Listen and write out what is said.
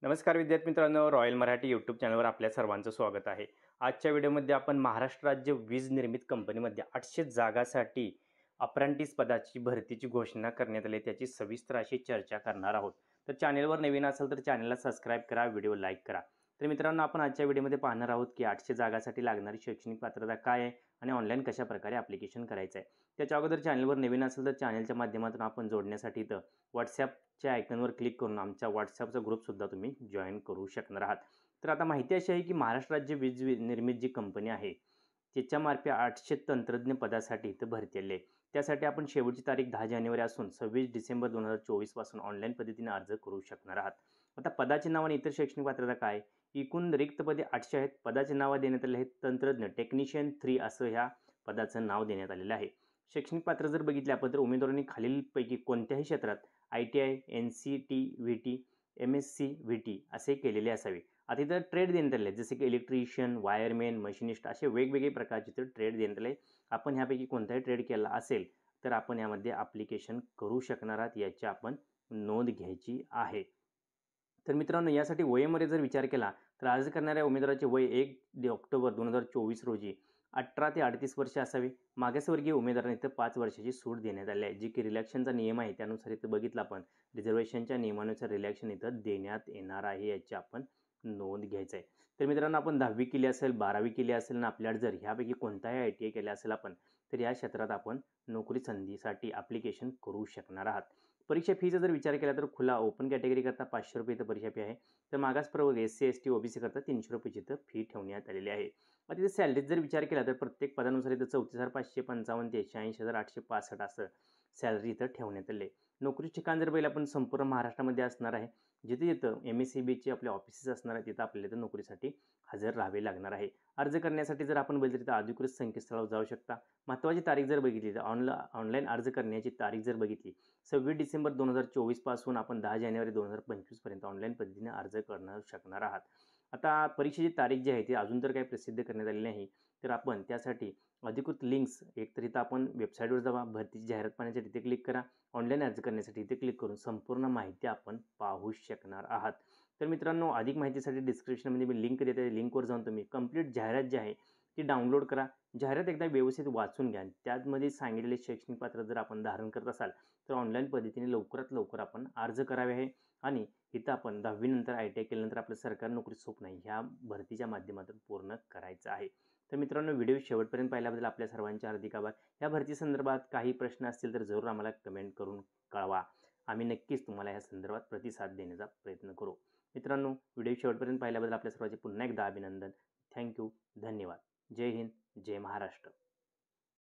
नमस्कार विद्यार्थी मित्रांनो, रॉयल मराठी यूट्यूब चॅनलवर आपल्या सर्वांचं स्वागत आहे. आजच्या व्हिडिओमध्ये आपण महाराष्ट्र राज्य वीज निर्मित कंपनीमध्ये 800 जागासाठी अप्रेंटिस पदाची भरतीची घोषणा करण्यात आली, त्याची सविस्तर अशी चर्चा करणार आहोत. तर चॅनलवर नवीन असेल तर चॅनलला सबस्क्राईब करा, व्हिडिओ लाईक करा. तर मित्रांनो, आपण आजच्या व्हिडिओमध्ये पाहणार आहोत की 800 जागासाठी लागणारी शैक्षणिक पात्रता काय आहे आणि ऑनलाईन कशा प्रकारे ॲप्लिकेशन करायचं आहे. त्याच्या अगोदर चॅनलवर नवीन असेल तर चॅनलच्या माध्यमातून आपण जोडण्यासाठी इथं WhatsAppच्या आयकॉनवर क्लिक करून आमच्या WhatsAppचा ग्रुपसुद्धा तुम्ही जॉईन करू शकणार आहात. तर आता माहिती अशी आहे की महाराष्ट्र राज्य वीज निर्मित जी कंपनी आहे त्याच्यामार्फे 800 तंत्रज्ञ पदासाठी इथं भरती आली आहे. त्यासाठी आपण शेवटची तारीख 10 जानेवारी असून 26 डिसेंबर 2024 पासून ऑनलाईन पद्धतीने अर्ज करू शकणार आहात. आता पदाचे नाव आणि इतर शैक्षणिक पात्रता काय? एकूण रिक्त पदे 800 आहेत. पदाचे नाव देण्यात आले आहेत तंत्रज्ञ टेक्निशियन 3 असं ह्या पदाचं नाव देण्यात आलेलं आहे. शैक्षणिक पात्र जर बघितले आपण तर उमेदवारांनी खालीलपैकी कोणत्याही क्षेत्रात ITI, NCT, VT, MSc, VT असे केलेले असावे. आता इथं ट्रेड देण्यात आले जसे की इलेक्ट्रिशियन, वायरमॅन, मशिनिस्ट असे वेगवेगळे प्रकारचे तर ट्रेड देण्यात आले. आपण ह्यापैकी कोणताही ट्रेड केला असेल तर आपण यामध्ये ॲप्लिकेशन करू शकणार आहात, याची आपण नोंद घ्यायची आहे. तर मित्रांनो, यासाठी वयोमध्ये जर विचार केला तर अर्ज करणाऱ्या उमेदवाराचे वय 1 ऑक्टोबर 2024 रोजी 18 ते 38 वर्ष असावे. मागासवर्गीय उमेदवारांना इथं 5 वर्षाची सूट देण्यात आली आहे. जी की रिलॅक्शनचा नियम आहे त्यानुसार इथं बघितलं आपण रिझर्वेशनच्या नियमानुसार रिलॅक्शन इथं देण्यात येणार आहे, याची आपण नोंद घ्यायचं आहे. तर मित्रांनो, आपण 10वी केली असेल, 12वी केली असेल आणि आपल्याला जर ह्यापैकी कोणताही ITI केला असेल आपण तर या क्षेत्रात आपण नोकरी संधीसाठी ॲप्लिकेशन करू शकणार आहात. परीक्षा फीचा जर विचार केला तर खुला ओपन कॅटेगरी करता 500 रुपये इथं परीक्षा फी आहे. तर मागास प्रवर्ग SC, ST, OBC करता 300 रुपयाची इथं फी ठेवण्यात आलेली आहे. मग तिथे सॅलरीत जर विचार केला तर प्रत्येक पदानुसार इथं 34,555 ते 86,865 असं सॅलरी इथं ठेवण्यात आली आहे. नोकरी ठिकाण जर बघितलं आपण संपूर्ण महाराष्ट्रामध्ये असणार आहे. जिथं MSEBचे आपले ऑफिसेस असणार आहेत तिथं आपल्याला इथं नोकरीसाठी हजर राहावे लागणार आहे. अर्ज करण्यासाठी जर आपण बघितलं तर अधिकृत संकेतस्थळावर जाऊ शकता. महत्त्वाची तारीख जर बघितली तर ऑनलाईन अर्ज करण्याची तारीख जर बघितली 26 डिसेंबर 2024 पासून आपण 10 जानेवारी 2025 पर्यंत ऑनलाईन पद्धतीने अर्ज करू शकणार आहात. आता परीक्षेची तारीख जी आहे ती अजून तर काही प्रसिद्ध करण्यात आली नाही. तर आपण त्यासाठी अधिकृत लिंक्स एकतर इथं आपण वेबसाईटवर जावा, भरतीची जाहिरात पाहण्यासाठी तिथे क्लिक करा, ऑनलाईन अर्ज करण्यासाठी इथे क्लिक करून संपूर्ण माहिती आपण पाहू शकणार आहात. तर मित्रांनो, अधिक माहितीसाठी डिस्क्रिप्शनमध्ये मी लिंक देते, त्या लिंकवर जाऊन तुम्ही कंप्लीट जाहिरात जी आहे ती डाउनलोड करा. जाहिरात एकदा व्यवस्थित वाचून घ्या. त्यामध्ये सांगितलेले शैक्षणिक पात्र जर आपण धारण करत असाल तर ऑनलाईन पद्धतीने लवकरात लवकर आपण अर्ज करावे आहे आणि इथं आपण 10वी नंतर ITI केल्यानंतर आपलं सरकारी नोकरी स्वप्न आहे ह्या भरतीच्या माध्यमातून पूर्ण करायचं आहे. तर मित्रांनो, व्हिडिओ शेवटपर्यंत पाहिल्याबद्दल आपल्या सर्वांचे हार्दिक आभार. या भरती संदर्भात काही प्रश्न असतील तर जरूर आम्हाला कमेंट करून कळवा. आम्ही नक्कीच तुम्हाला या संदर्भात प्रतिसाद देण्याचा प्रयत्न करू. मित्रांनो, व्हिडिओ शेवटपर्यंत पाहिल्याबद्दल आपल्या सर्वांचे पुन्हा एकदा अभिनंदन. थँक्यू. धन्यवाद. जय हिंद, जय महाराष्ट्र.